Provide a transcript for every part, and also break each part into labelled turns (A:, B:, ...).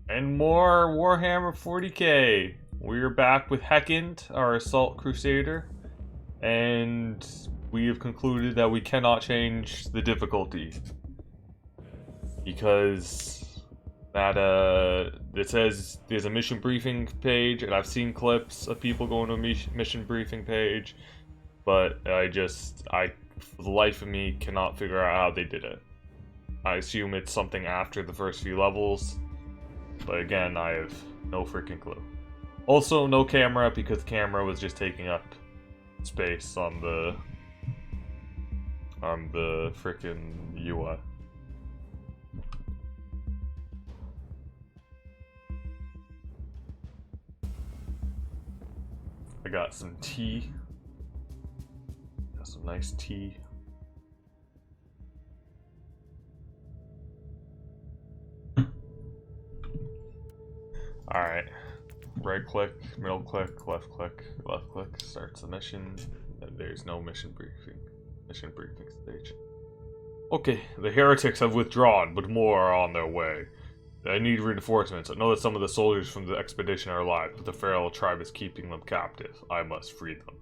A: And more Warhammer 40k. We're back with Hekend, our Assault Crusader, and we have concluded that we cannot change the difficulty because it says there's a mission briefing page, and I've seen clips of people going to a mission briefing page, but I for the life of me, cannot figure out how they did it. I assume it's something after the first few levels. But again, I have no freaking clue. Also, no camera because the camera was just taking up space on the freaking UI. I got some tea. Got some nice tea. Alright. Right click, middle click, left click, starts the mission. And there's no mission briefing stage. Okay, the heretics have withdrawn, but more are on their way. I need reinforcements. I know that some of the soldiers from the expedition are alive, but the feral tribe is keeping them captive. I must free them.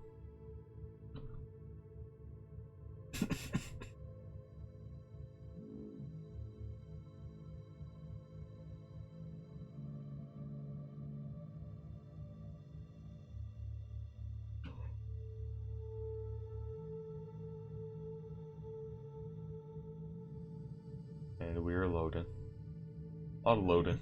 A: And we are loading. Unloading.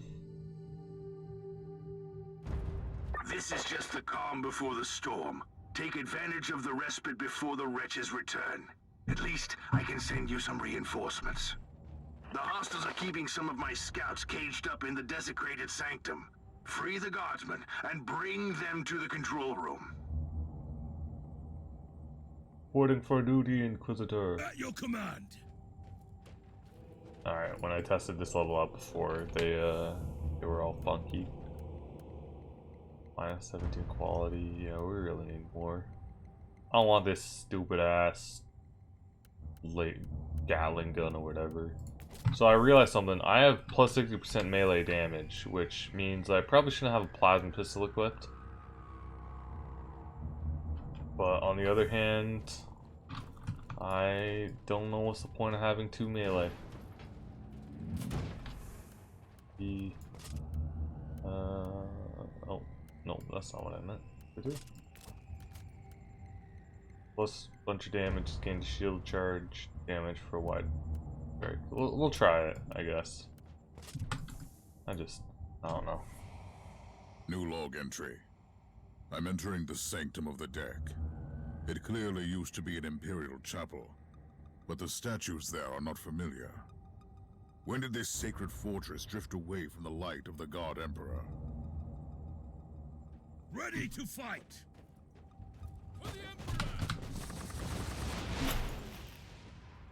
B: This is just the calm before the storm. Take advantage of the respite before the wretches return. At least I can send you some reinforcements. The hostiles are keeping some of my scouts caged up in the desecrated sanctum. Free the guardsmen and bring them to the control room.
A: Reporting for duty, Inquisitor.
C: At your command.
A: Alright, when I tested this level out before, they were all funky. Minus 17 quality, yeah, we really need more. I don't want this stupid ass late Gatling gun or whatever. So I realized something, I have plus 60% melee damage, which means I probably shouldn't have a plasma pistol equipped. But on the other hand, I don't know what's the point of having 2 melee. Oh, no, that's not what I meant to do. Plus a bunch of damage, gain shield charge damage for what? Right, we'll try it, I guess. I don't know.
C: New log entry. I'm entering the sanctum of the deck. It clearly used to be an imperial chapel, but the statues there are not familiar. When did this sacred fortress drift away from the light of the God Emperor? Ready to fight! For the Emperor!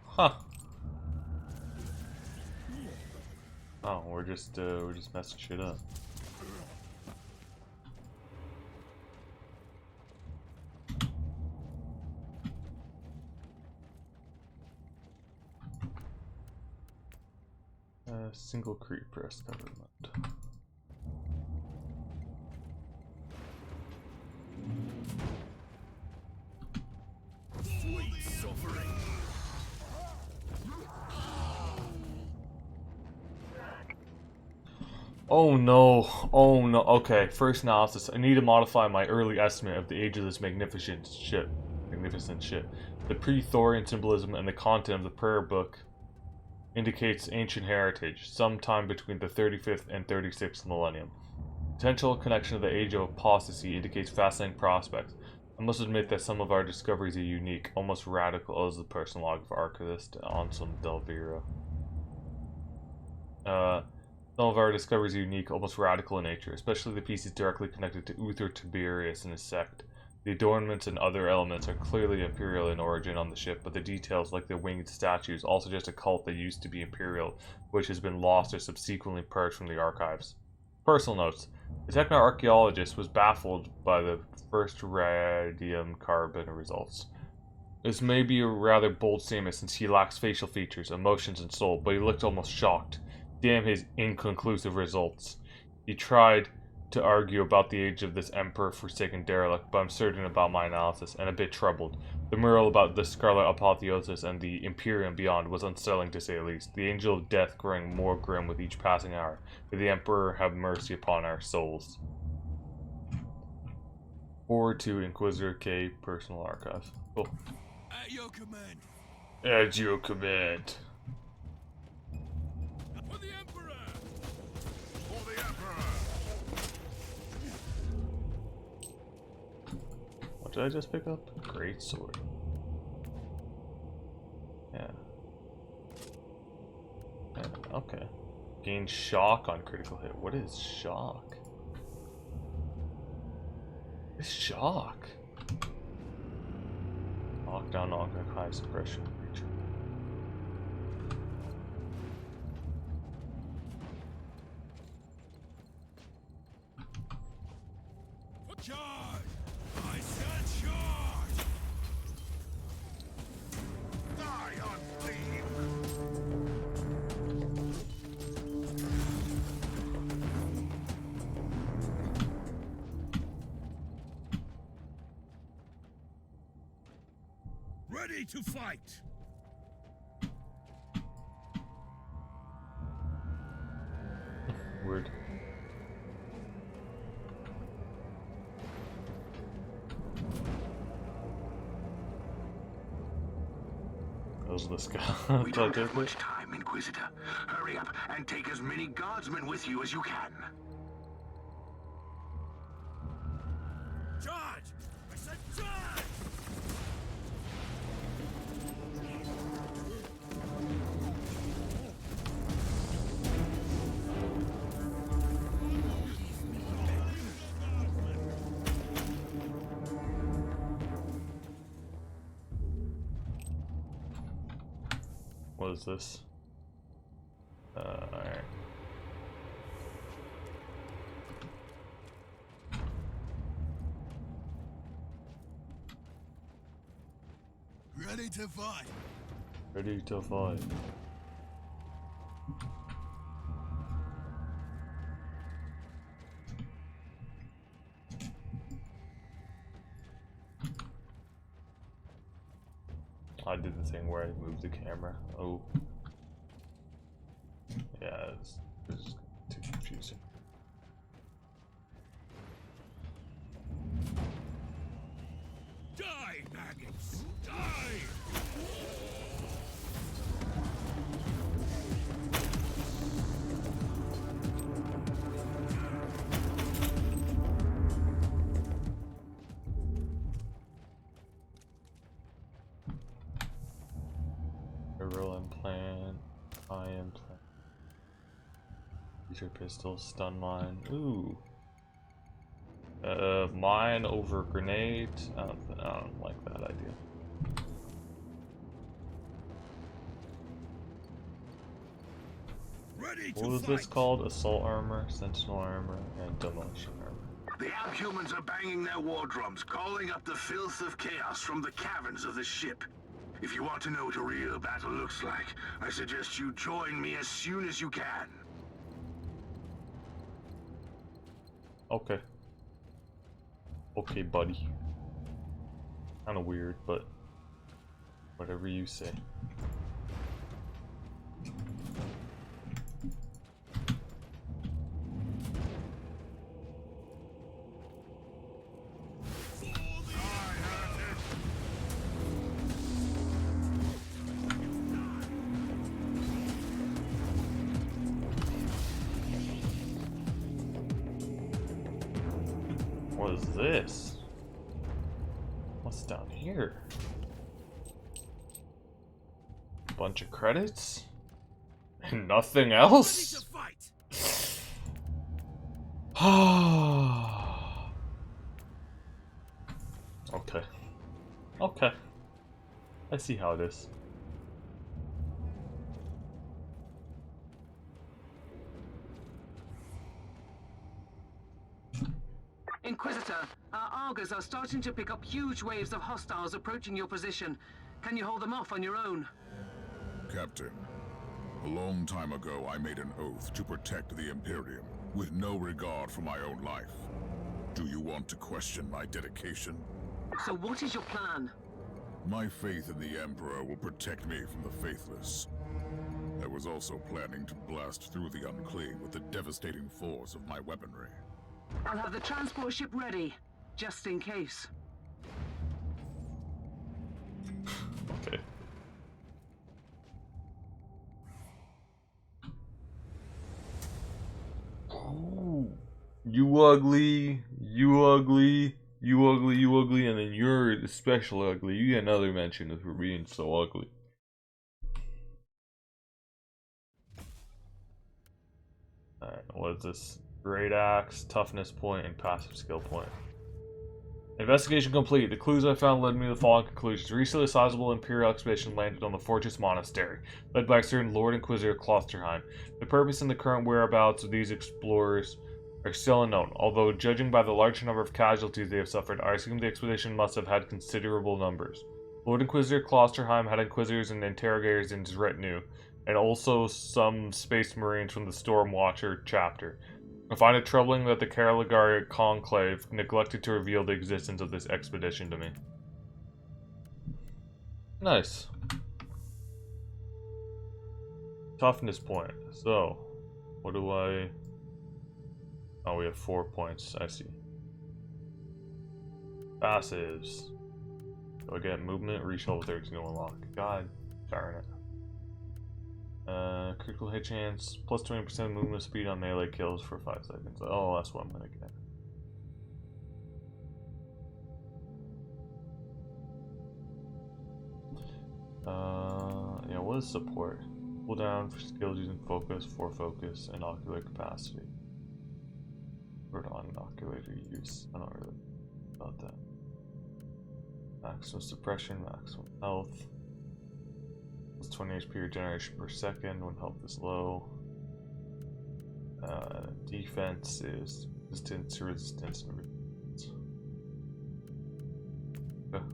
A: Huh. Oh, we're just messing shit up. Single creep press government.
C: Sweet suffering!
A: Oh no, oh no. Okay, first analysis. I need to modify my early estimate of the age of this magnificent ship. The pre-Thorian symbolism and the content of the prayer book indicates ancient heritage, sometime between the 35th and 36th millennium. Potential connection to the age of apostasy indicates fascinating prospects. I must admit that some of our discoveries are unique, almost radical, as the personal log of archivist Anselm Delvira. Some of our discoveries are unique, almost radical in nature, especially the pieces directly connected to Uther Tiberius and his sect. The adornments and other elements are clearly imperial in origin on the ship, but the details, like the winged statues, all suggest a cult that used to be imperial, which has been lost or subsequently purged from the archives. Personal notes. The techno-archaeologist was baffled by the first radium carbon results. This may be a rather bold statement since he lacks facial features, emotions, and soul, but he looked almost shocked. Damn his inconclusive results. He tried to argue about the age of this emperor-forsaken derelict, but I'm certain about my analysis, and a bit troubled. The mural about the Scarlet Apotheosis and the Imperium beyond was unsettling to say the least, the Angel of Death growing more grim with each passing hour. May the Emperor have mercy upon our souls. Forward to Inquisitor K personal archive. Cool.
D: At your command.
A: At your command.
D: For the Emperor!
C: For the Emperor!
A: What did I just pick up? Great sword. Yeah. Okay. Gain shock on critical hit. What is shock? What is shock? Knockdown, knockback, high suppression creature.
D: Charge! I said charge!
C: Die, unbelief!
D: Ready to fight!
A: Weird. Those are the scouts.
B: We don't have much time, Inquisitor. Hurry up and take as many guardsmen with you as you can.
D: Charge! I said charge!
A: What is this? Alright.
D: Ready to fight!
A: Ready to fight. I did the thing where I moved the camera. Oh. Yeah, it's too confusing.
D: Die, maggots! Die!
A: Neural implant, eye implant, laser pistol, stun mine. Ooh. Mine over grenade. I don't like that idea.
D: Ready to
A: What was
D: fight!
A: this called? Assault armor, sentinel armor, and demolition armor.
B: The Abhumans are banging their war drums, calling up the filth of chaos from the caverns of the ship. If you want to know what a real battle looks like, I suggest you join me as soon as you can.
A: Okay. Okay, buddy. Kinda weird, but whatever you say. What is this? What's down here? Bunch of credits? And nothing
D: Ready
A: else?
D: to fight!
A: Okay. Okay. I see how it is.
E: Inquisitor, our Argos are starting to pick up huge waves of hostiles approaching your position. Can you hold them off on your own?
C: Captain, A long time ago, I made an oath to protect the Imperium, with no regard for my own life. Do you want to question my dedication?
E: So what is your plan?
C: My faith in the Emperor will protect me from the faithless. I was also planning to blast through the unclean with the devastating force of my weaponry.
E: I'll have the transport ship ready, just in case.
A: Okay. Ooh. You ugly, you ugly, you ugly, you ugly, and then you're especially ugly. You get another mention for being so ugly. Alright, what is this? Great Axe, Toughness point, and Passive Skill point. Investigation complete. The clues I found led me to the following conclusions. Recently, a sizable Imperial expedition landed on the Fortress Monastery, led by a certain Lord Inquisitor Klosterheim. The purpose and the current whereabouts of these explorers are still unknown, although judging by the large number of casualties they have suffered, I assume the expedition must have had considerable numbers. Lord Inquisitor Klosterheim had Inquisitors and Interrogators in his retinue, and also some Space Marines from the Stormwatcher chapter. I find it troubling that the Caligari Conclave neglected to reveal the existence of this expedition to me. Nice. Toughness point. So, what do I... Oh, we have 4 points. I see. Passives. Do I get movement? Reach level 13 to unlock. God darn it. Critical hit chance, plus 20% movement speed on melee kills for 5 seconds. Oh, that's what I'm gonna get. Yeah, what is support? Cooldown for skills using focus, for focus, and ocular capacity. Or non-oculator use. I don't really know about that. Maximum suppression, maximum health. 20 HP regeneration per second when health is low. Defense is resistance to resistance and resistance. Okay.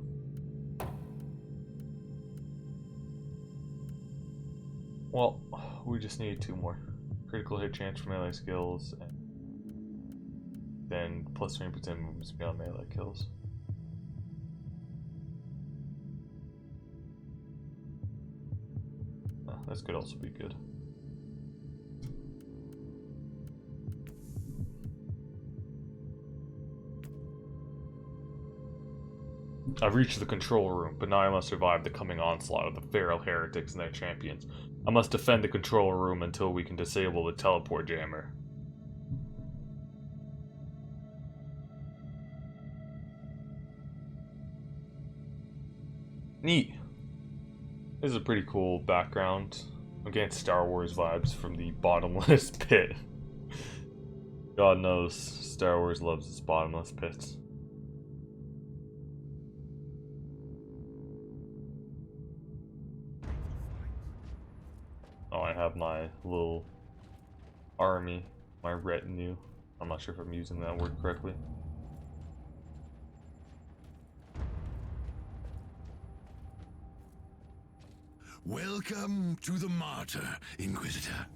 A: Well, we just need 2 more. Critical hit chance for melee skills, and then plus 20% movement speed on melee kills. This could also be good. I've reached the control room, but now I must survive the coming onslaught of the feral heretics and their champions. I must defend the control room until we can disable the teleport jammer. Neat. This is a pretty cool background. I'm getting Star Wars vibes from the bottomless pit. God knows Star Wars loves its bottomless pits. Oh, I have my little army, my retinue. I'm not sure if I'm using that word correctly.
B: Welcome to the Martyr, Inquisitor.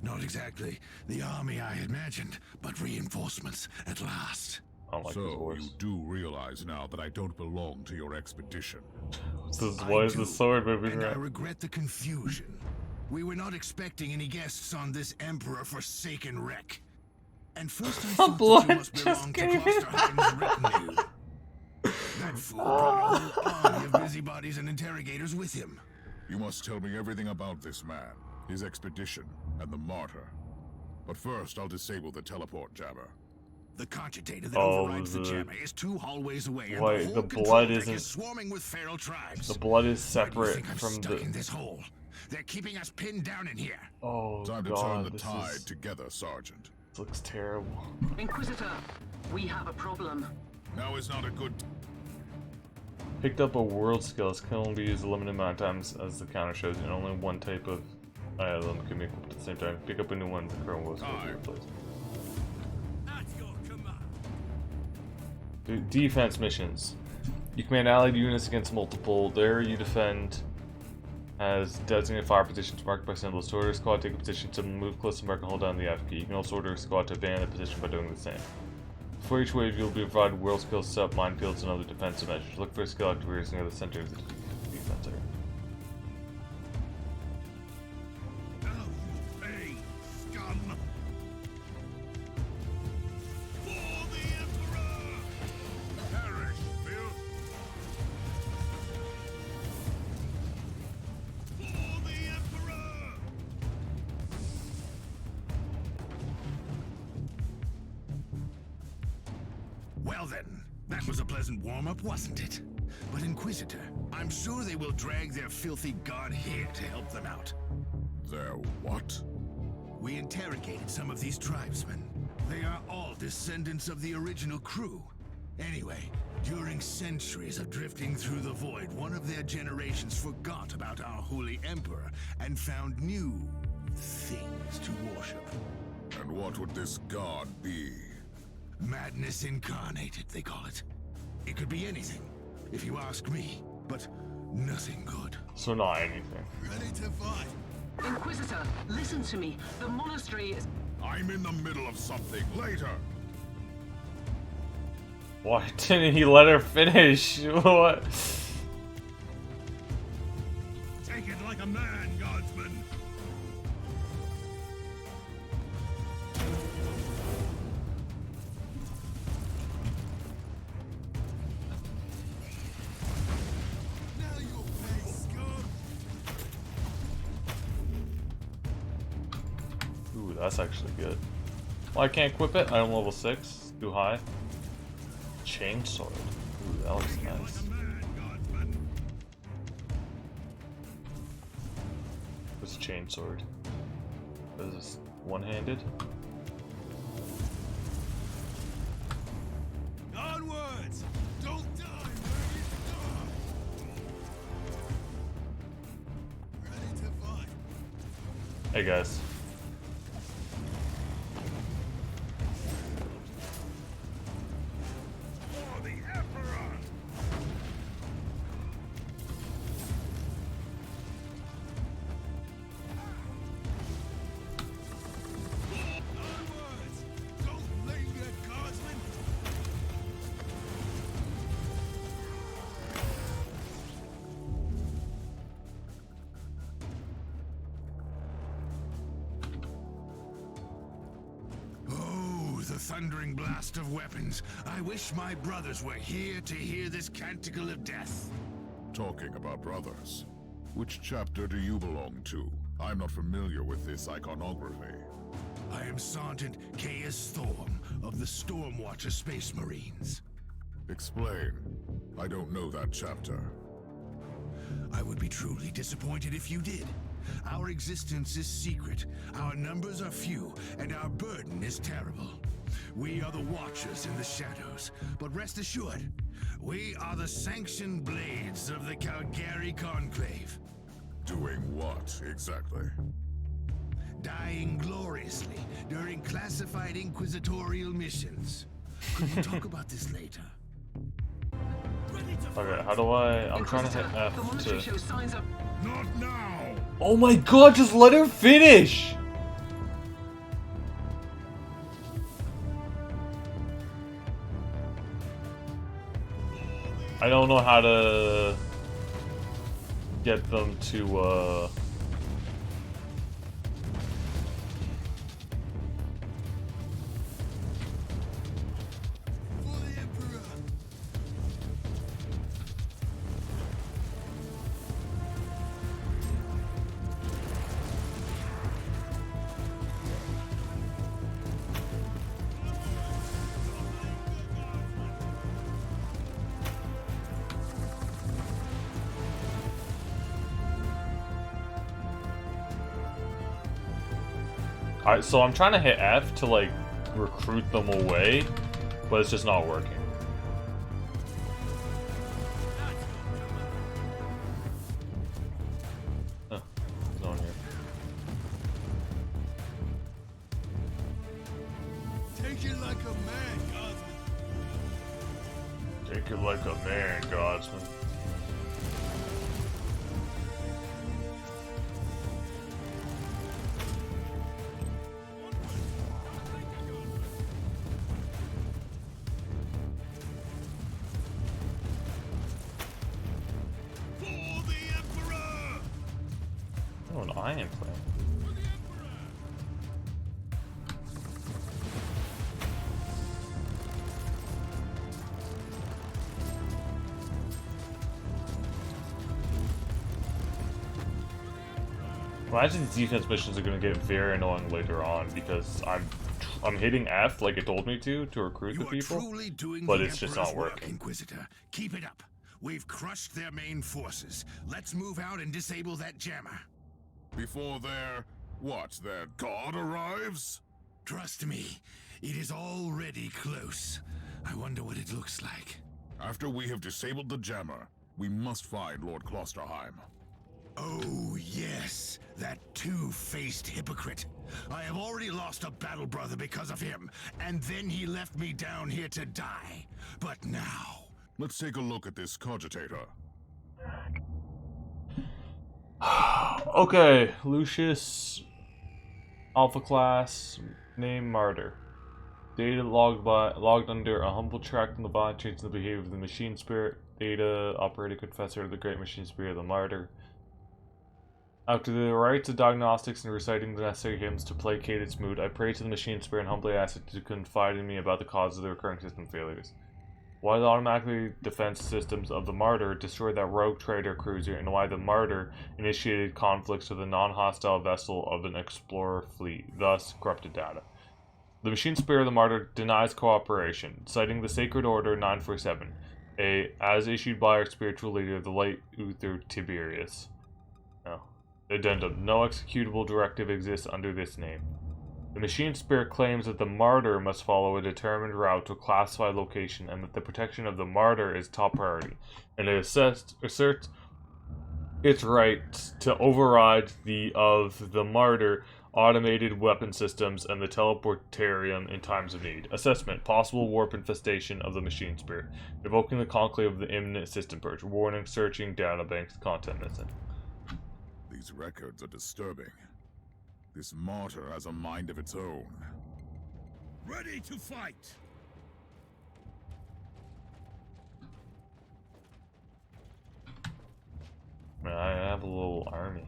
B: Not exactly the army I imagined, but reinforcements at last.
A: I don't like this
C: So,
A: horse.
C: you do realize now that I don't belong to your expedition.
A: Why is the sword moving
B: And I
A: around?
B: regret the confusion. We were not expecting any guests on this Emperor-forsaken wreck. And first I thought that
A: blood
B: you must
A: just
B: belong to
A: came in.
B: Klosterheim's retinue. That fool brought a whole army of busybodies and interrogators with him.
C: You must tell me everything about this man, his expedition, and the Martyr. But first, I'll disable the teleport jammer.
B: The cogitator that
A: Oh,
B: overrides the
A: the-
B: jammer is 2 hallways away, and
A: Wait,
B: the whole
A: the
B: control
A: blood
B: deck
A: isn't-
B: is swarming with feral tribes.
A: The blood is
B: Why do you
A: separate
B: think I'm
A: from
B: stuck
A: the...
B: in this hole? They're keeping us pinned down in here.
A: Oh
C: Time to turn
A: god,
C: the
A: this
C: tide
A: is...
C: together, Sergeant.
A: This looks terrible.
E: Inquisitor, we have a problem.
C: Now is not a good...
A: Picked up a world skill. This can only be used a limited amount of times as the counter shows, and only one type of item can be equipped at the same time. Pick up a new one, the current world skill will be replaced.
D: At your command.
A: Defense missions. You command allied units against multiple. There you defend Has designated fire positions marked by symbols. To order a squad, take a position to move close to mark and hold down the F key. You can also order a squad to abandon a position by doing the same. For each wave, you'll be provided world skills, set up minefields, and other defensive measures. Look for skill activators near the center of the defense area.
C: Now you pay, scum! For the Emperor! Perish, filth! For the Emperor!
B: Well then, that was a pleasant warm-up, wasn't it? But Inquisitor, I'm sure they will drag their filthy god here to help them out.
C: Their what?
B: We interrogated some of these tribesmen. They are all descendants of the original crew. Anyway, during centuries of drifting through the void, one of their generations forgot about our holy emperor and found new things to worship.
C: And what would this god be?
B: Madness incarnated, they call it. It could be anything, if you ask me, but nothing good.
A: So not anything.
C: Ready to fight!
E: Inquisitor, listen to me. The monastery is...
C: I'm in the middle of something. Later!
A: Why didn't he let her finish? What?
C: Take it like a man, guardsman! Now you'll pay, scum!
A: Ooh, that's actually good. Well, I can't equip it. I'm level 6. Too high. Chainsword. Ooh, that looks nice. What's a chainsword? Is this one-handed?
C: Onwards! Don't die, ready to fight!
A: Hey guys.
C: For the Emperor! Onwards! Don't linger, guardsmen!
B: Oh, the thundering blast of weapons. I wish my brothers were here to hear this canticle of death.
C: Talking about brothers, which chapter do you belong to? I'm not familiar with this iconography.
B: I am Sergeant Caius Thorm of the Stormwatcher Space Marines.
C: Explain. I don't know that chapter.
B: I would be truly disappointed if you did. Our existence is secret, our numbers are few, and our burden is terrible. We are the Watchers in the shadows, but rest assured, we are the sanctioned blades of the Calgary Conclave.
C: Doing what, exactly?
B: Dying gloriously during classified inquisitorial missions. Could we talk about this later?
A: Okay, how do I... I'm trying to hit
E: Inquisitor,
A: F
E: the monastery
A: to...
E: shows signs of...
C: Not now!
A: Oh my god, just let her finish! I don't know how to get them to
C: For the Emperor!
A: Alright, so I'm trying to hit F to like recruit them away, but it's just not working. Huh, there's no one here.
C: Take it like a man, guardsman!
A: Take it like a man, Godsman. Lion Clan. Imagine these defense missions are going to get very annoying later on because I'm hitting F like it told me to recruit the people, but it's just not working.
B: Inquisitor, keep it up. We've crushed their main forces. Let's move out and disable that jammer.
C: Before their god arrives?
B: Trust me, it is already close. I wonder what it looks like.
C: After we have disabled the jammer, we must find Lord Klosterheim.
B: Oh, yes, that two-faced hypocrite. I have already lost a battle brother because of him, and then he left me down here to die. But now...
C: Let's take a look at this cogitator.
A: Okay, Lucius, Alpha class, name Martyr. Data logged under a humble track in the bond, changing the behavior of the machine spirit. Data, operator confessor of the great machine spirit of the Martyr. After the rites of diagnostics and reciting the necessary hymns to placate its mood, I prayed to the machine spirit and humbly asked it to confide in me about the cause of the recurring system failures. Why the automatic defense systems of the Martyr destroyed that rogue trader cruiser, and why the Martyr initiated conflicts with a non-hostile vessel of an explorer fleet, thus corrupted data. The machine spirit of the Martyr denies cooperation, citing the Sacred Order 947, as issued by our spiritual leader, the late Uther Tiberius. No. Addendum. No executable directive exists under this name. The machine spirit claims that the Martyr must follow a determined route to a classified location and that the protection of the Martyr is top priority, and it asserts its right to override the Martyr automated weapon systems and the teleportarium in times of need. Assessment. Possible warp infestation of the machine spirit. Evoking the conclave of the imminent system purge. Warning. Searching databanks. Content missing.
C: These records are disturbing. This Martyr has a mind of its own.
B: Ready to fight!
A: I have a little army.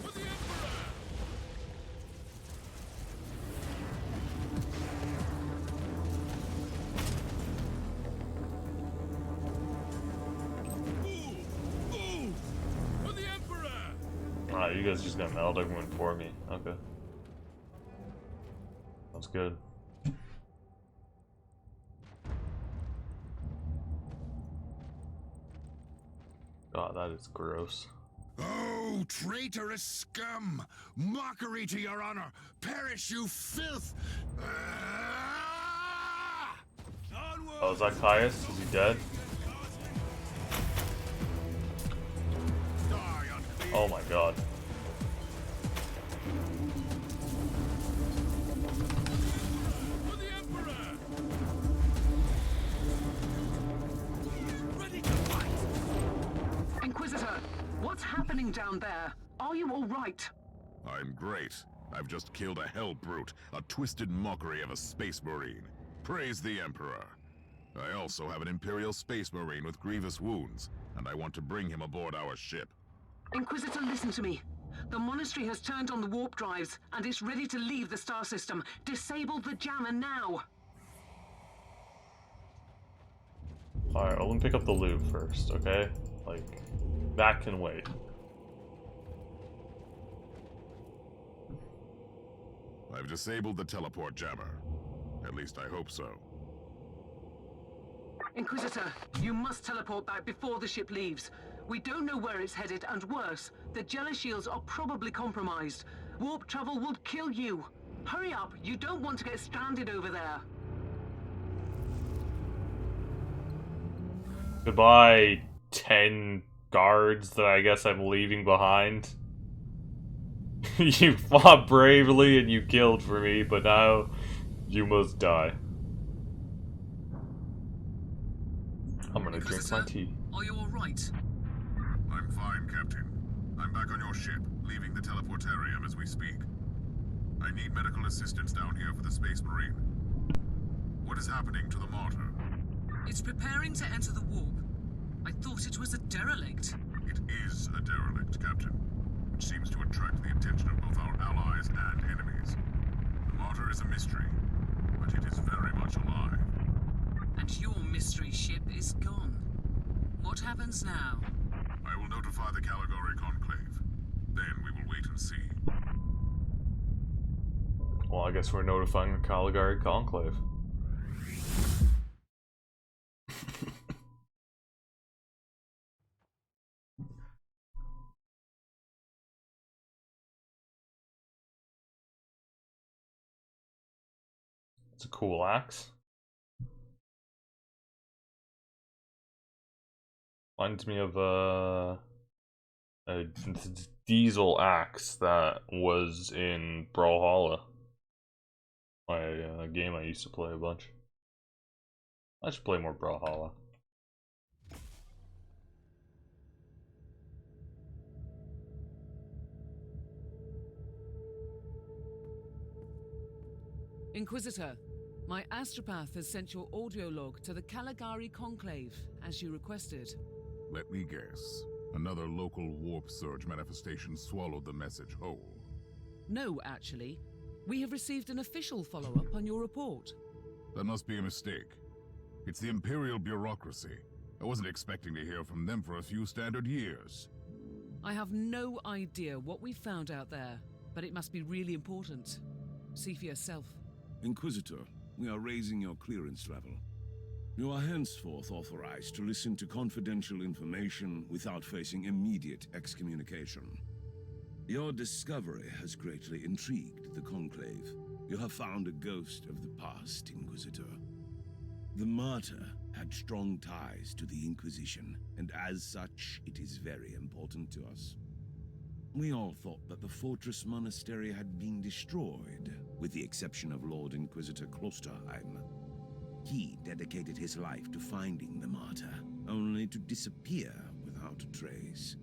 D: For the Emperor! For the Emperor!
A: Ah, you guys just got meld everyone for me. Okay. Sounds good. God, that is gross.
B: Oh, traitorous scum! Mockery to your honor! Perish, you filth! Ah!
A: Oh, is that Caius? Is he dead? Oh my god.
D: For the Emperor! Ready to fight!
E: Inquisitor, what's happening down there? Are you all right?
C: I'm great. I've just killed a hell brute, a twisted mockery of a space marine. Praise the Emperor. I also have an Imperial space marine with grievous wounds, and I want to bring him aboard our ship.
E: Inquisitor, listen to me. The monastery has turned on the warp drives, and is ready to leave the star system. Disable the jammer now!
A: Alright, well, let me pick up the loot first, okay? Like, that can wait.
C: I've disabled the teleport jammer. At least I hope so.
E: Inquisitor, you must teleport back before the ship leaves. We don't know where it's headed, and worse, the Jella shields are probably compromised. Warp travel would kill you. Hurry up, you don't want to get stranded over there.
A: Goodbye, 10 guards that I guess I'm leaving behind. You fought bravely and you killed for me, but now you must die. I'm gonna drink my tea.
E: Are you alright?
C: I'm fine, Captain. I'm back on your ship, leaving the teleportarium as we speak. I need medical assistance down here for the Space Marine. What is happening to the Martyr?
E: It's preparing to enter the warp. I thought it was a derelict.
C: It is a derelict, Captain, which seems to attract the attention of both our allies and enemies. The Martyr is a mystery, but it is very much alive.
E: And your mystery ship is gone. What happens now?
C: I will notify the Caligari Conclave. Then we will wait and see.
A: Well, I guess we're notifying the Caligari Conclave. It's a cool axe. Reminds me of a diesel axe that was in Brawlhalla. My game I used to play a bunch. I should play more Brawlhalla.
E: Inquisitor, my astropath has sent your audio log to the Caligari Conclave, as you requested.
C: Let me guess. Another local warp surge manifestation swallowed the message whole.
E: No, actually. We have received an official follow-up on your report.
C: That must be a mistake. It's the Imperial bureaucracy. I wasn't expecting to hear from them for a few standard years.
E: I have no idea what we found out there, but it must be really important. See for yourself.
F: Inquisitor, we are raising your clearance level. You are henceforth authorized to listen to confidential information without facing immediate excommunication. Your discovery has greatly intrigued the Conclave. You have found a ghost of the past, Inquisitor. The Martyr had strong ties to the Inquisition, and as such, it is very important to us. We all thought that the Fortress Monastery had been destroyed, with the exception of Lord Inquisitor Klosterheim. He dedicated his life to finding the Martyr, only to disappear without a trace.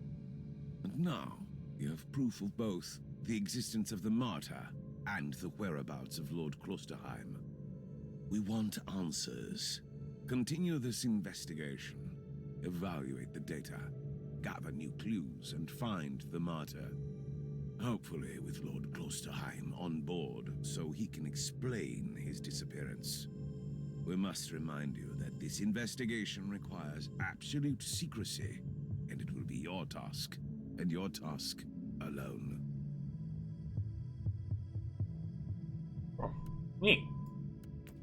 F: And now, you have proof of both the existence of the Martyr and the whereabouts of Lord Klosterheim. We want answers. Continue this investigation. Evaluate the data. Gather new clues and find the Martyr. Hopefully with Lord Klosterheim on board so he can explain his disappearance. We must remind you that this investigation requires absolute secrecy, and it will be your task, and your task alone.
A: Neat.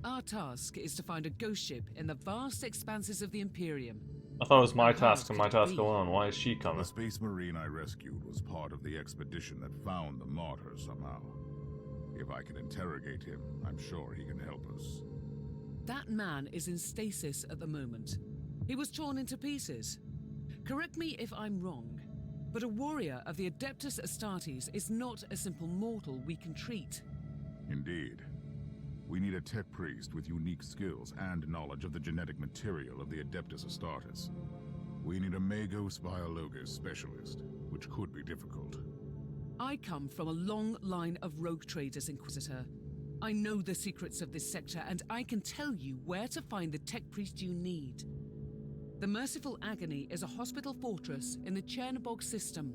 E: Our task is to find a ghost ship in the vast expanses of the Imperium.
A: I thought it was my
E: How
A: task and my
E: could it
A: task
E: be?
A: alone. Why is she coming?
C: The Space Marine I rescued was part of the expedition that found the Martyr somehow. If I can interrogate him, I'm sure he can help us.
E: That man is in stasis at the moment. He was torn into pieces. Correct me if I'm wrong, but a warrior of the Adeptus Astartes is not a simple mortal we can treat.
C: Indeed. We need a tech priest with unique skills and knowledge of the genetic material of the Adeptus Astartes. We need a Magos Biologus specialist, which could be difficult.
E: I come from a long line of rogue traders, Inquisitor. I know the secrets of this sector, and I can tell you where to find the tech priest you need. The Merciful Agony is a hospital fortress in the Chernobog system.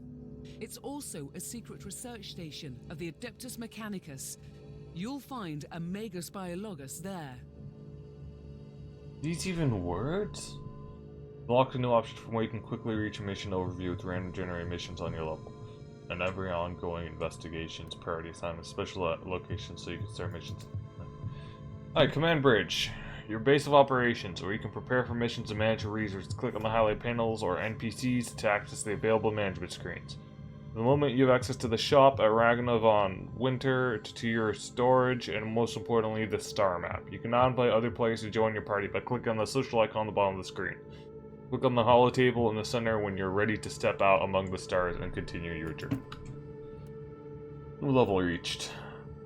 E: It's also a secret research station of the Adeptus Mechanicus. You'll find a Magos Biologus there.
A: These even words? Unlock a new option from where you can quickly reach a mission overview with random generated missions on your level. And every ongoing investigation's priority assignment special locations so you can start missions. Alright, Command Bridge. Your base of operations, where you can prepare for missions and manage your resources. Click on the highlight panels or NPCs to access the available management screens. The moment you have access to the shop at Ragnar von Winter, to your storage, and most importantly, the star map. You can now invite other players to join your party by clicking on the social icon on the bottom of the screen. Click on the hollow table in the center when you're ready to step out among the stars and continue your journey. New level reached.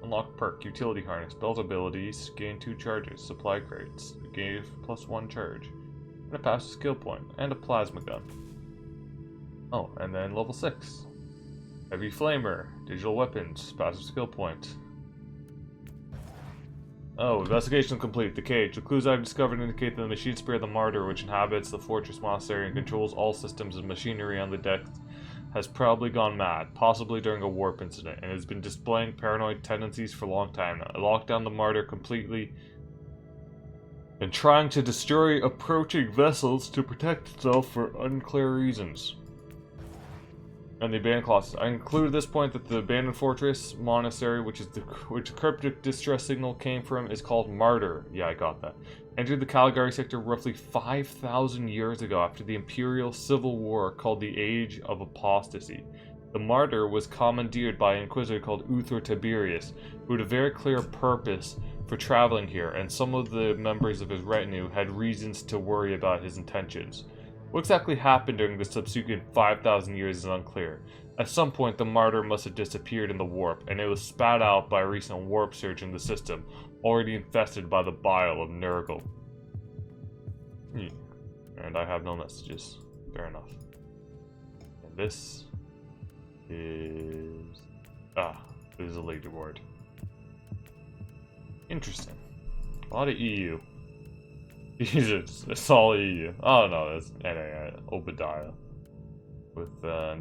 A: Unlock perk, utility harness, belt abilities, gain 2 charges, supply crates, gain +1 charge, and a passive skill point, and a plasma gun. Oh, and then level 6. Heavy flamer, digital weapons, passive skill point. Oh, investigation complete. The cage. The clues I've discovered indicate that the machine spirit, the Martyr, which inhabits the fortress monastery and controls all systems and machinery on the deck, has probably gone mad, possibly during a warp incident, and has been displaying paranoid tendencies for a long time now. It locked down the Martyr completely and trying to destroy approaching vessels to protect itself for unclear reasons. And the abandoned colossus. I include at this point that the abandoned fortress monastery, which the cryptic distress signal came from, is called Martyr. Yeah, I got that. Entered the Caligari sector roughly 5,000 years ago after the Imperial Civil War called the Age of Apostasy. The Martyr was commandeered by an Inquisitor called Uther Tiberius, who had a very clear purpose for traveling here, and some of the members of his retinue had reasons to worry about his intentions. What exactly happened during the subsequent 5,000 years is unclear. At some point, the Martyr must have disappeared in the warp, and it was spat out by a recent warp surge in the system, already infested by the bile of Nurgle. And I have no messages. Fair enough. And this is... this is a leaderboard. Interesting. A lot of EU. Jesus, it's all EU. Oh no, that's Obadiah. With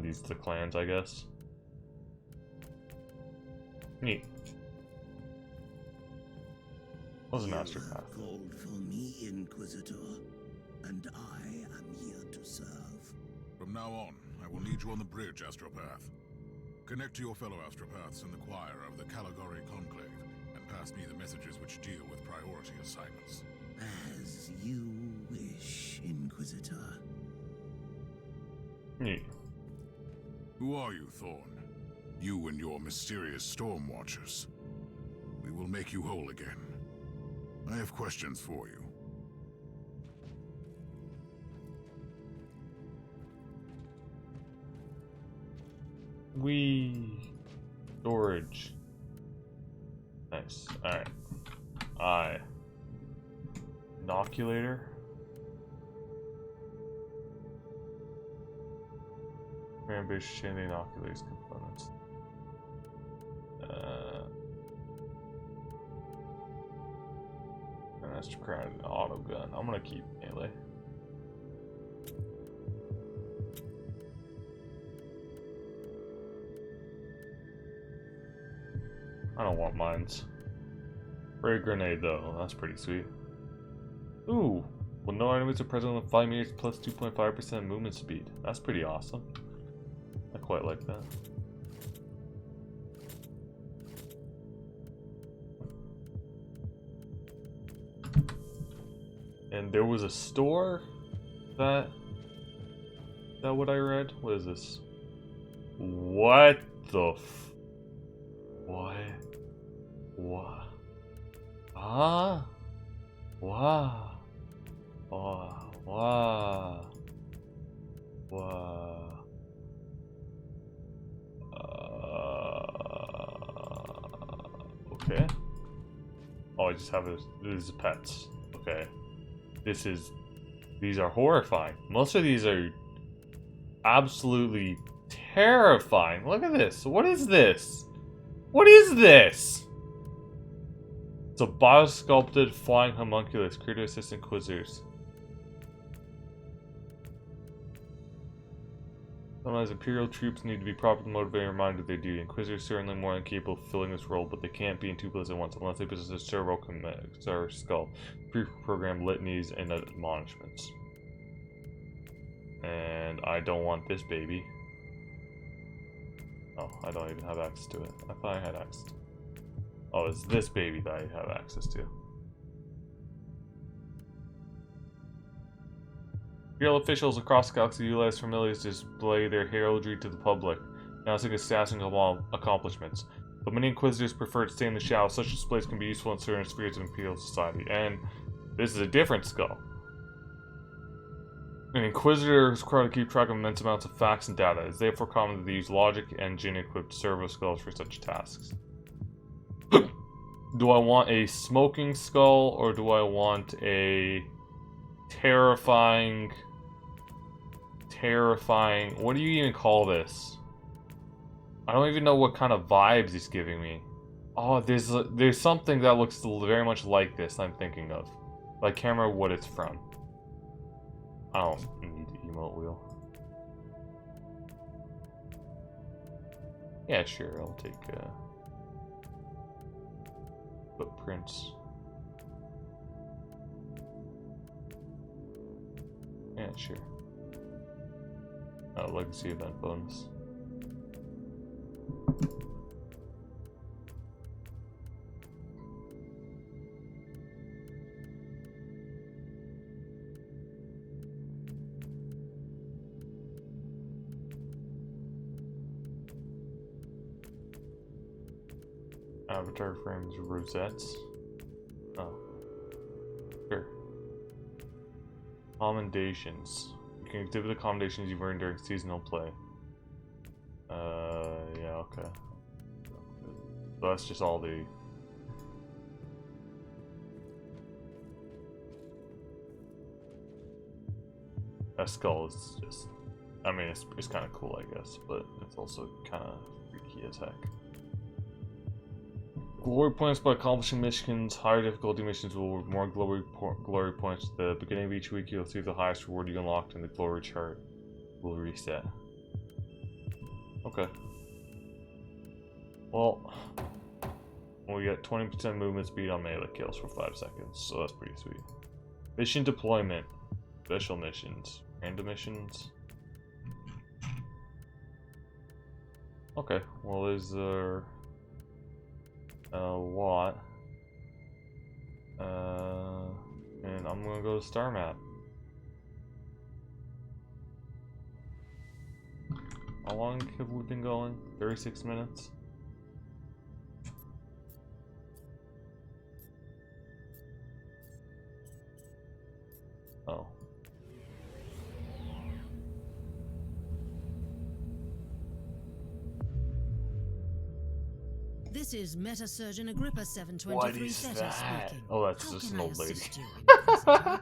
A: these the clans, I guess. Neat. What's a master path?
G: Called for me, Inquisitor, and I am here to serve.
C: From now on, I will need you on the bridge, Astropath. Connect to your fellow Astropaths in the choir of the Caligari Conclave, and pass me the messages which deal with priority assignments.
G: As you wish, Inquisitor.
A: Neat.
C: Who are you, Thorn? You and your mysterious Storm Watchers. We will make you whole again. I have questions for you.
A: Storage. Nice. Alright. Inoculator. Ambitious chain inoculators components. Aristocrat auto gun. I'm gonna keep melee. I don't want mines. Ray grenade though, that's pretty sweet. Ooh, well, no enemies are present in 5 meters plus 2.5% movement speed. That's pretty awesome. I quite like that. And there was a store that... Is that what I read? What is this? What the f... What? What? Ah? Wow. Wow. Wow. Wow. Okay. Oh, I just have these pets. Okay. These are horrifying. Most of these are absolutely terrifying. Look at this. What is this? What is this? It's a biosculpted flying homunculus created to assist Inquisitors. Sometimes Imperial troops need to be properly motivated and reminded of their duty. Inquisitors are certainly more than capable of fulfilling this role, but they can't be in two places at once unless they possess a servo skull, pre-programmed litanies, and admonishments. And I don't want this baby. Oh, I don't even have access to it. I thought I had access to it. Oh, it's this baby that I have access to. Imperial officials across the galaxy utilize familiars to display their heraldry to the public, announcing assassin accomplishments. But many Inquisitors prefer to stay in the shadows. Such displays can be useful in certain spheres of Imperial society. And this is a different skull. An Inquisitor is required to keep track of immense amounts of facts and data. It is therefore common that they use logic engine-equipped servo skulls for such tasks. Do I want a smoking skull, or do I want a terrifying, what do you even call this? I don't even know what kind of vibes he's giving me. Oh, there's something that looks very much like this I'm thinking of. Like, camera what it's from. I don't need the emote wheel. Yeah, sure, I'll take footprints. Yeah, sure. Oh, legacy event bonus. Avatar frames rosettes. Oh. Sure. Commendations. You can exhibit the commendations you've earned during seasonal play. Yeah, okay. So that's just all the... That skull is just... I mean, it's kind of cool, I guess, but it's also kind of freaky as heck. Glory points by accomplishing missions. Higher difficulty missions will reward more glory points. At the beginning of each week, you'll see the highest reward you unlocked in the glory chart will reset. Okay. Well, we get 20% movement speed on melee kills for 5 seconds, so that's pretty sweet. Mission deployment. Special missions. Random missions. Okay, well, there's a lot. And I'm gonna go to Star Map. How long have we been going? 36 minutes? Oh.
H: This is Meta Surgeon Agrippa 723
A: What is
H: Setter
A: that?
H: speaking.
A: Oh, that's
H: How
A: just
H: can
A: an
H: I
A: old lady.
H: assist you, Inquisitor?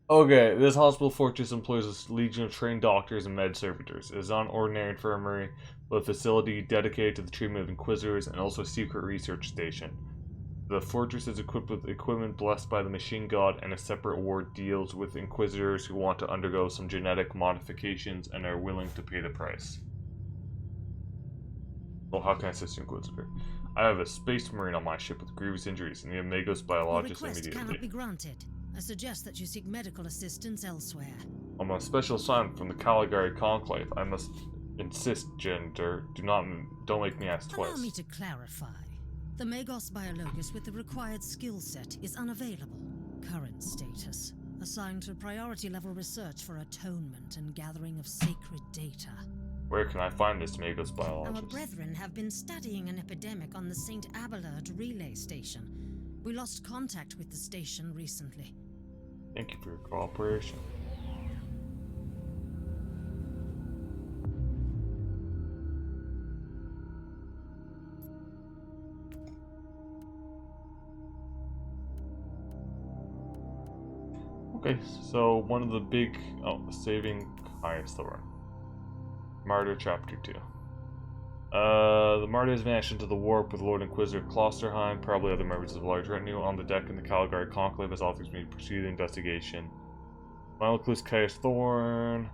A: Okay, this hospital fortress employs a legion of trained doctors and med servitors. It is not an ordinary infirmary, but a facility dedicated to the treatment of Inquisitors and also a secret research station. The fortress is equipped with equipment blessed by the machine god, and a separate ward deals with Inquisitors who want to undergo some genetic modifications and are willing to pay the price. Well, how can I assist you, Inquisitor? I have a space marine on my ship with grievous injuries, and the Amigos
H: Your
A: biologist
H: request
A: immediately.
H: cannot be granted. I suggest that you seek medical assistance elsewhere.
A: I'm on a special assignment from the Caligari Conclave. I must insist, Gender. Don't make me ask twice.
H: Allow me to clarify. The Magos Biologus with the required skill set is unavailable. Current status: assigned to priority level research for atonement and gathering of sacred data.
A: Where can I find this Magos biologist?
H: Our brethren have been studying an epidemic on the St. Abelard relay station. We lost contact with the station recently.
A: Thank you for your cooperation. Okay, so one of the big... Oh, saving... I still run. Martyr Chapter 2. The Martyr has vanished into the warp with Lord Inquisitor Klosterheim, probably other members of the large retinue, on the deck in the Caligari Conclave as authors may pursue the investigation. My recluse Caius Thorn.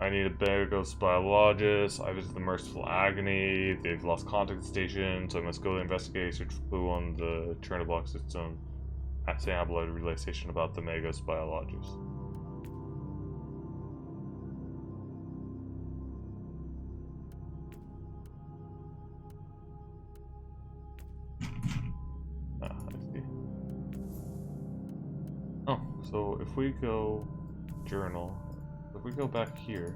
A: I need a Bagos biologist. I visit the Merciful Agony. They've lost contact with the station, so I must go investigate, search for clue on the Chernoblock system at St. Abelard relay station about the Magos biologist. I see. Oh, so if we go journal, if we go back here,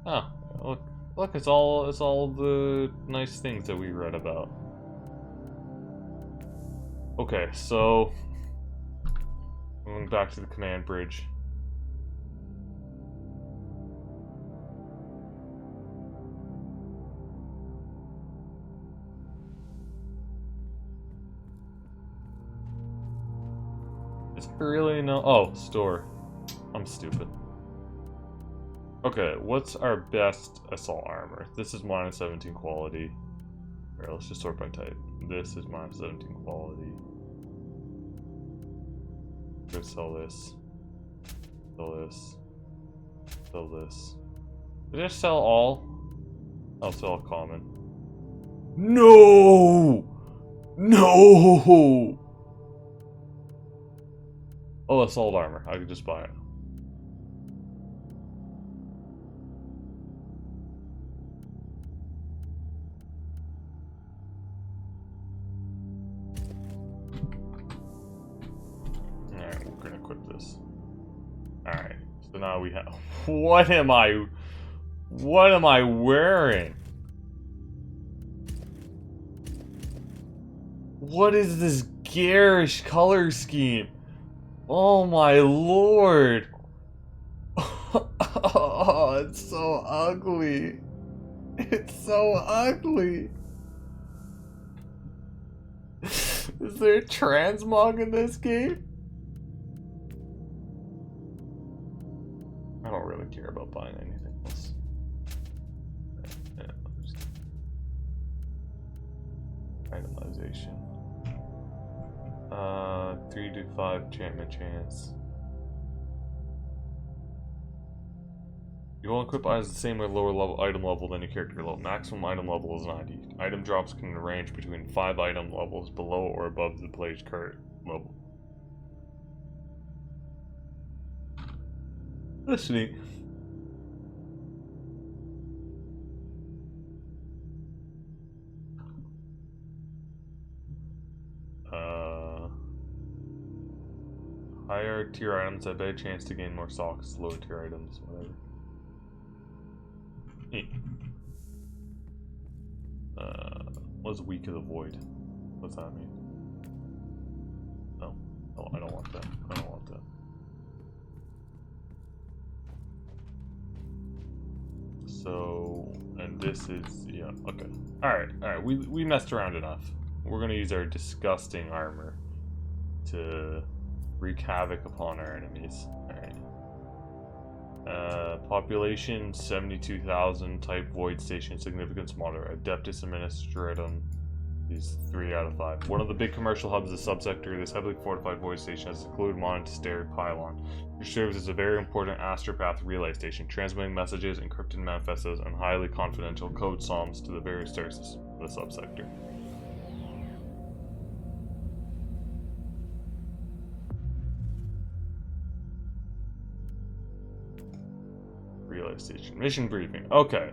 A: oh, look, it's all the nice things that we read about. Okay, so going back to the command bridge. Is there really no... Oh, store. I'm stupid. Okay, what's our best assault armor? This is minus 17 quality. Alright, let's just sort by type. This is minus 17 quality. Let's sell this. Sell this. Sell this. Did I just sell all? I'll sell a common. No! No! Oh, assault armor. I could just buy it. Alright, we're gonna equip this. Alright, so now we have... What am I wearing? What is this garish color scheme? Oh my lord! Oh, it's so ugly. It's so ugly. Is there a transmog in this game? I don't really care about buying anything else. Itemization. 3 to 5 enchantment chance. You will equip items the same or lower level item level than your character level. Maximum item level is 90. Item drops can range between 5 item levels below or above the player's current level. That's neat. Higher tier items have a better chance to gain more socks. Lower tier items, whatever. Neat. What's weak of the void? What's that mean? No. Oh, I don't want that. I don't want that. So, and this is, yeah, okay. Alright, we messed around enough. We're gonna use our disgusting armor to wreak havoc upon our enemies. Alright. Population 72,000, type void station, significance moderate, adeptus administratum. These 3 out of 5. One of the big commercial hubs is the subsector. This heavily fortified void station has a secluded monastery pylon, which serves as a very important astropath relay station, transmitting messages, encrypted manifestos, and highly confidential code psalms to the various sources of the subsector. Relay station. Mission briefing. Okay.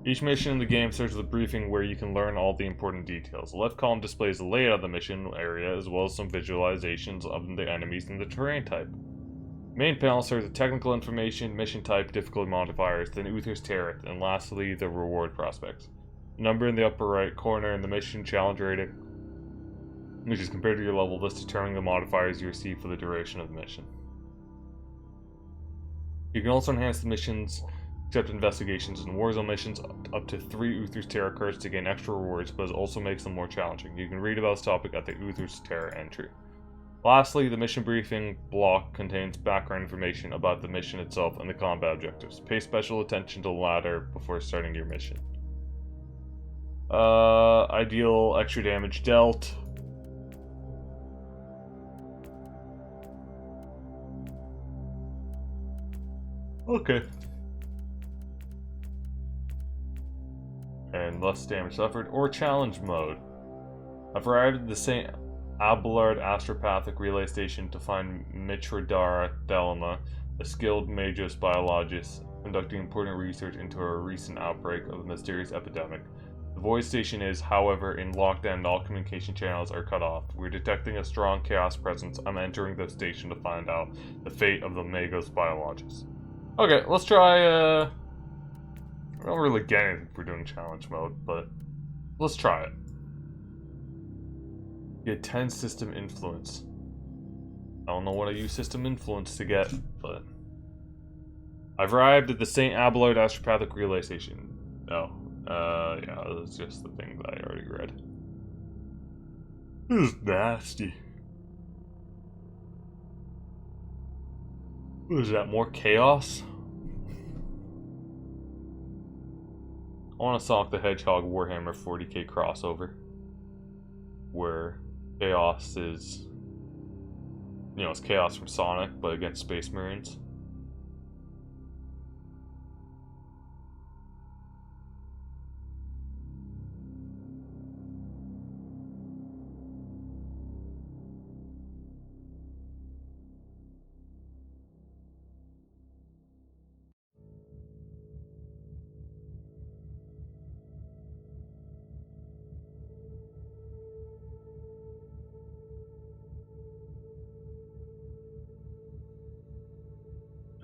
A: Each mission in the game starts with a briefing where you can learn all the important details. The left column displays the layout of the mission area as well as some visualizations of the enemies and the terrain type. Main panel starts with technical information, mission type, difficulty modifiers, then Uther's Tariff, and lastly the reward prospects. Number in the upper right corner and the mission challenge rating, which is compared to your level, thus determining the modifiers you receive for the duration of the mission. You can also enhance the missions, except investigations and warzone missions, up to 3 Uther's Terror cards to gain extra rewards, but it also makes them more challenging. You can read about this topic at the Uther's Terror entry. Lastly, the mission briefing block contains background information about the mission itself and the combat objectives. Pay special attention to the latter before starting your mission. Ideal extra damage dealt. Okay. And less damage suffered, or challenge mode. I've arrived at the St. Abelard Astropathic Relay Station to find Mitradara Thelma, a skilled Magos biologist, conducting important research into a recent outbreak of a mysterious epidemic. The void station is, however, in lockdown and all communication channels are cut off. We're detecting a strong chaos presence. I'm entering the station to find out the fate of the Magos biologist. Okay, let's try, I don't really get anything for doing challenge mode, but let's try it. Get 10 system influence. I don't know what I use system influence to get, but... I've arrived at the St. Abelard Astropathic Relay Station. Oh, yeah, that's just the thing that I already read. This is nasty. What is that, more chaos? I want to Sonic the Hedgehog Warhammer 40k crossover, where Chaos is, you know, it's Chaos from Sonic, but against Space Marines.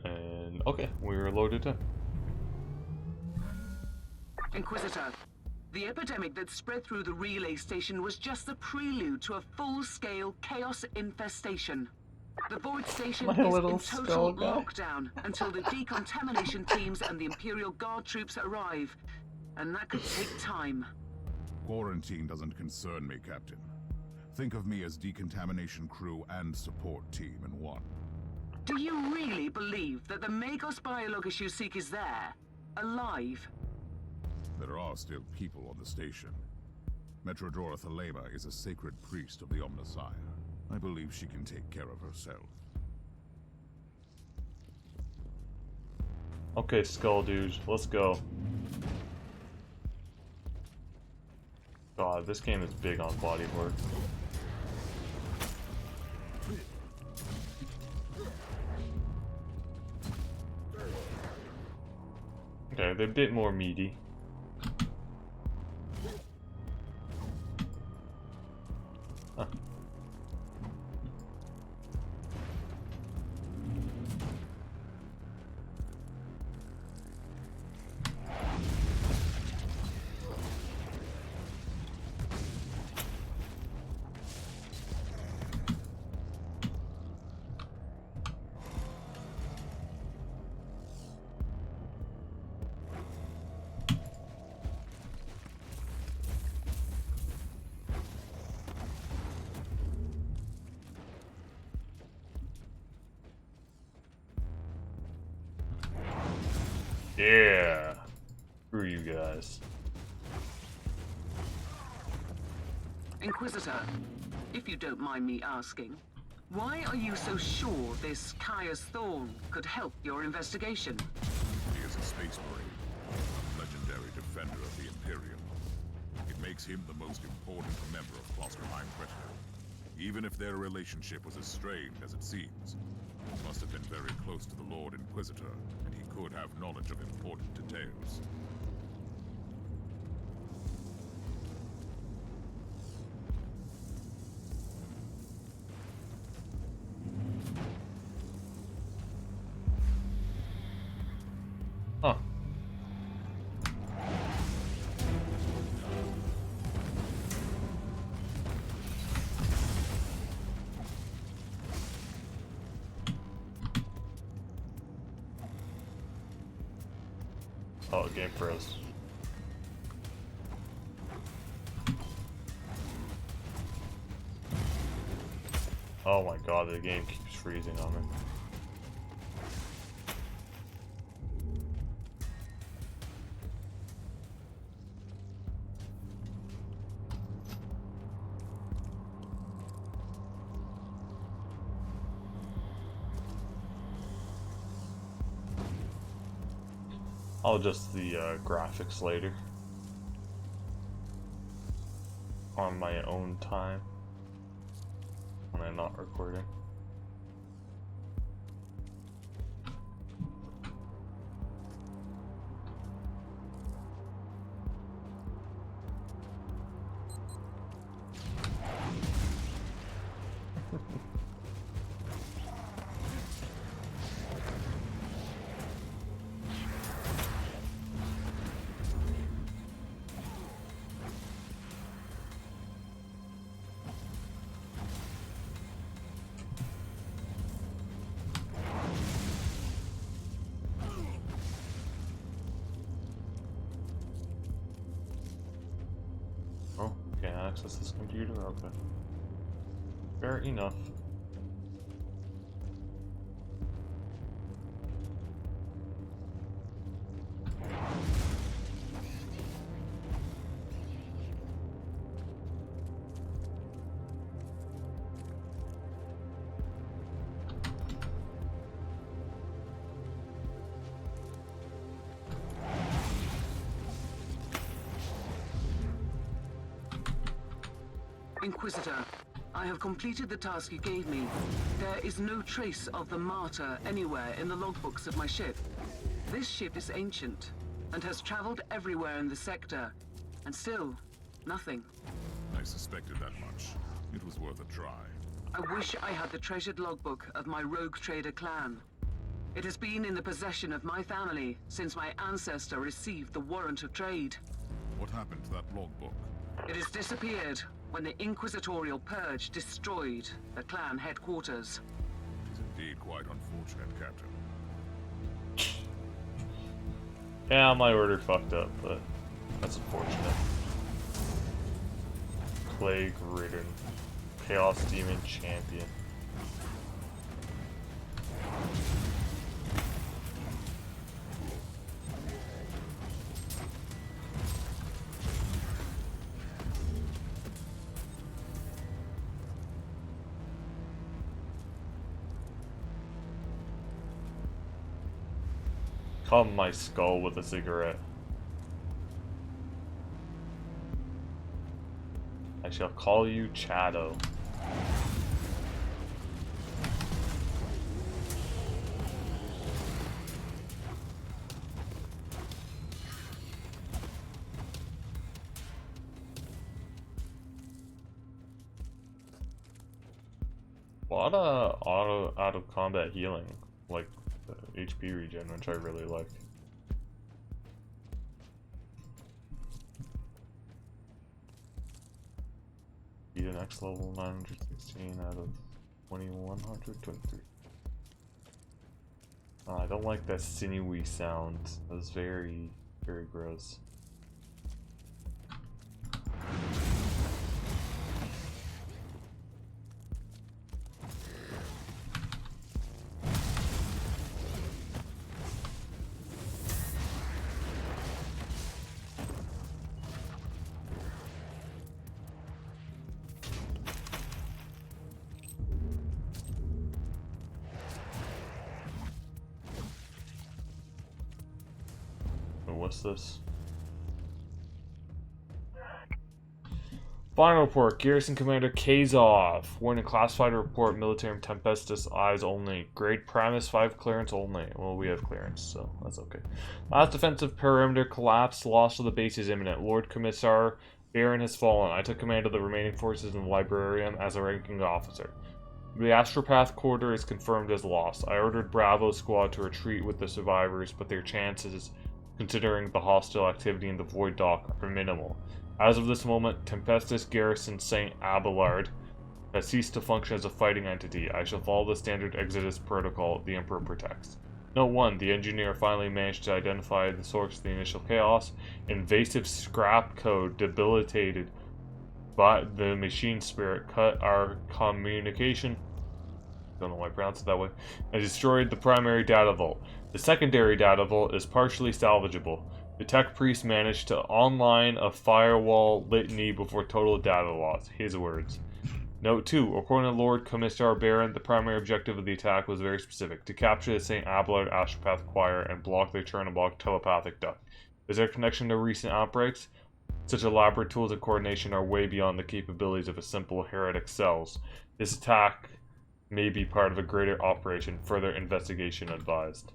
A: And okay, we're loaded in.
E: Inquisitor, the epidemic that spread through the relay station was just the prelude to a full-scale chaos infestation. The Void Station
A: My
E: is in
A: little
E: total
A: skull guy.
E: lockdown until the decontamination teams and the Imperial Guard troops arrive. And that could take time.
C: Quarantine doesn't concern me, Captain. Think of me as decontamination crew and support team in one.
E: Do you really believe that the Magos biologist you seek is there? Alive?
C: There are still people on the station. Metrodora Thelema is a sacred priest of the Omnissiah. I believe she can take care of herself.
A: Okay, Skull Dude, let's go. God, this game is big on body work. Okay, they're a bit more meaty. Huh. Yeah. Screw you guys.
E: Inquisitor, if you don't mind me asking, why are you so sure this Caius Thorn could help your investigation?
C: He is a space marine, a legendary defender of the Imperium. It makes him the most important member of Klosterheim Predator. Even if their relationship was as strained as it seems, he must have been very close to the Lord Inquisitor, and he could have knowledge of important details.
A: Huh. Oh, game froze. Oh my god, the game keeps freezing on me. I'll adjust the graphics later. On my own time. When I'm not recording. Oh, can't access this computer? Okay. Fair enough.
E: Inquisitor, I have completed the task you gave me. There is no trace of the Martyr anywhere in the logbooks of my ship. This ship is ancient, and has traveled everywhere in the sector, and still, nothing.
C: I suspected that much. It was worth a try.
E: I wish I had the treasured logbook of my rogue trader clan. It has been in the possession of my family since my ancestor received the warrant of trade.
C: What happened to that logbook?
E: It has disappeared when the Inquisitorial Purge destroyed the clan headquarters.
C: It is indeed quite unfortunate, Captain.
A: Yeah, my order fucked up, but that's unfortunate. Plague Ridden. Chaos Demon Champion. Calm my skull with a cigarette. I shall call you Chado. A lot of auto out of combat healing, like HP regen, which I really like. Be the next level 916 out of 2123. I don't like that sinewy sound. It was very, very gross. What's this? Final report. Garrison Commander Kazov. Warning, classified report. Militarum Tempestus. Eyes only. Grade Primus 5 clearance only. Well, we have clearance, so that's okay. Last defensive perimeter collapse. Loss of the base is imminent. Lord Commissar Baron has fallen. I took command of the remaining forces in the Librarium as a ranking officer. The Astropath quarter is confirmed as lost. I ordered Bravo Squad to retreat with the survivors, but their chances, considering the hostile activity in the Void Dock, are minimal. As of this moment, Tempestus Garrison St. Abelard has ceased to function as a fighting entity. I shall follow the standard Exodus protocol the Emperor protects. Note 1. The engineer finally managed to identify the source of the initial chaos. Invasive scrap code debilitated by the machine spirit cut our communication. Don't know why I pronounced it that way. And destroyed the primary data vault. The secondary data vault is partially salvageable. The tech priest managed to online a firewall litany before total data loss. His words. Note 2. According to Lord Commissar Baron, the primary objective of the attack was very specific: to capture the St. Abelard Astropath Choir and block their Chernobog telepathic duct. Is there a connection to recent outbreaks? Such elaborate tools and coordination are way beyond the capabilities of a simple heretic cells. This attack may be part of a greater operation. Further investigation advised.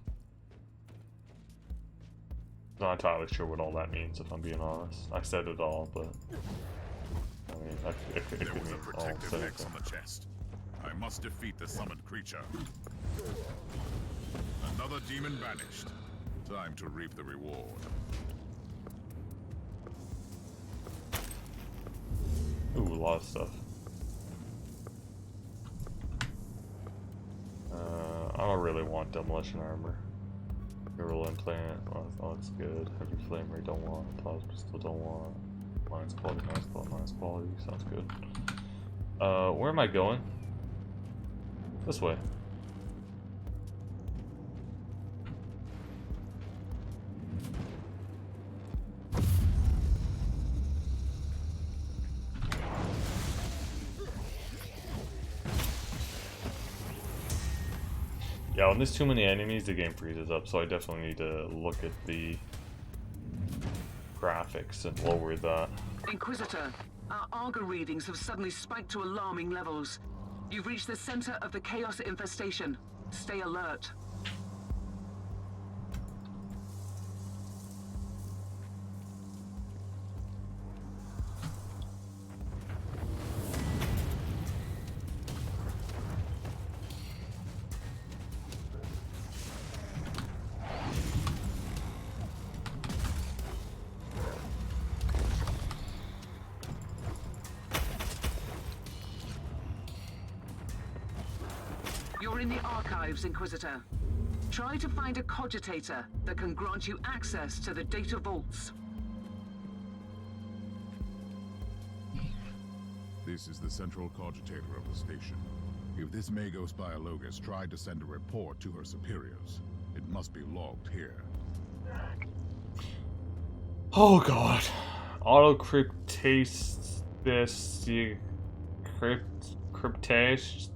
A: Not entirely sure what all that means, if I'm being honest. I said it all, but I mean, it could
C: There was a
A: mean all
C: protective
A: said
C: X on the chest. I must defeat the summoned creature. Another demon banished. Time to reap the reward.
A: Ooh, a lot of stuff. I don't really want demolition armor. Neural implant, oh, that looks good. Heavy flame rate, don't want. Plasma pistol, don't want. Minus quality, minus quality, sounds good. Where am I going? This way. Yeah, when there's too many enemies, the game freezes up, so I definitely need to look at the graphics and lower that.
E: Inquisitor, Our Argo readings have suddenly spiked to alarming levels. You've reached the center of the Chaos infestation. Stay alert. You're in the archives, Inquisitor. Try to find a cogitator that can grant you access to the data vaults.
C: This is the central cogitator of the station. If this Magos Biologus tried to send a report to her superiors, it must be logged here.
A: Oh god. Autocryptase this Cryptase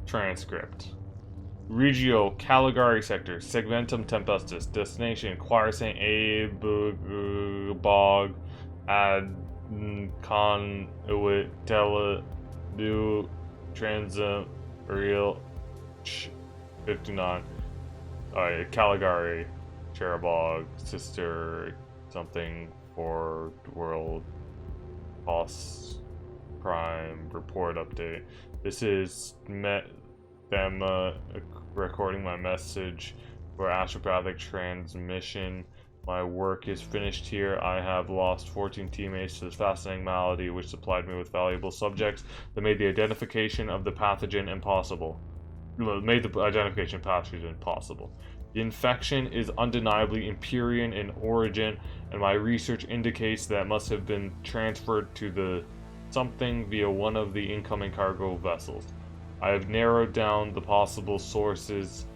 A: transcript. Regio Caligari Sector, Segmentum Tempestus, Destination Choir St. Bog, Ad Conduit Tele Du Transit Real 59. Alright, Caligari, Cherubog, Sister something for World Boss Prime Report Update. This is them recording my message for astropathic transmission. My work is finished here. I have lost 14 teammates to this fascinating malady, which supplied me with valuable subjects that made the identification of the pathogen impossible. The infection is undeniably Empyrean in origin, and my research indicates that it must have been transferred to the something via one of the incoming cargo vessels. I have narrowed down the possible sources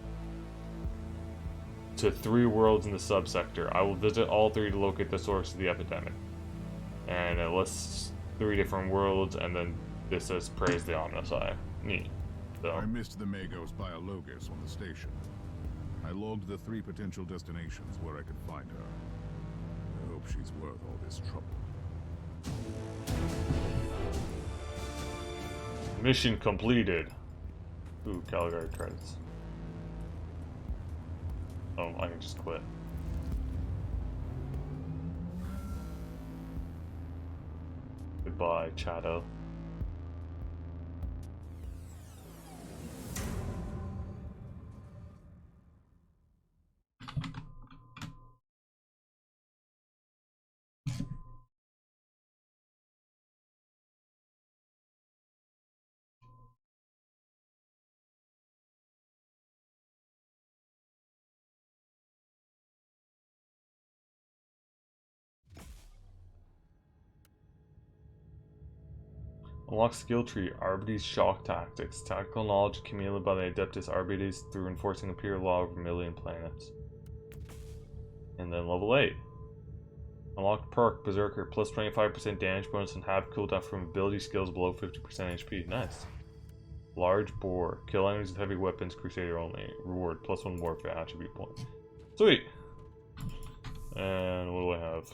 A: to 3 worlds in the subsector. I will visit all 3 to locate the source of the epidemic. And it lists 3 different worlds, and then this says praise the Omnici. Neat. So.
C: I missed the Magos Biologus on the station. I logged the 3 potential destinations where I could find her. I hope she's worth all this trouble.
A: Mission completed. Ooh, Caligari credits. Oh, I can just quit. Goodbye, Chato. Unlock skill tree, Arbites Shock Tactics. Tactical knowledge accumulated by the Adeptus Arbites through enforcing a pure law of Vermilion planets. And then level 8. Unlocked perk, Berserker, plus 25% damage bonus and half cooldown from ability skills below 50% HP. Nice. Large Bore, kill enemies with heavy weapons, Crusader only. Reward, plus 1 warfare attribute point. Sweet! And what do I have?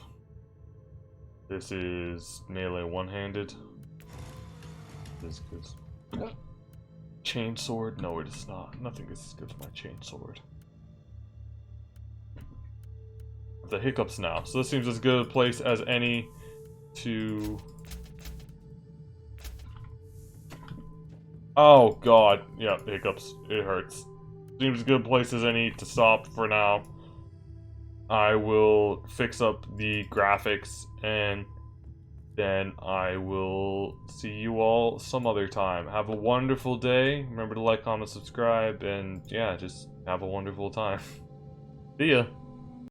A: This is melee one-handed. This is good. Chain sword? No, it is not. Nothing is as good as my chain sword. The hiccups now. So this seems as good a place as any to... Oh god. Yeah, hiccups. It hurts. Seems as good a place as any to stop for now. I will fix up the graphics and then I will see you all some other time. Have a wonderful day. Remember to like, comment, subscribe, and yeah, just have a wonderful time. See ya.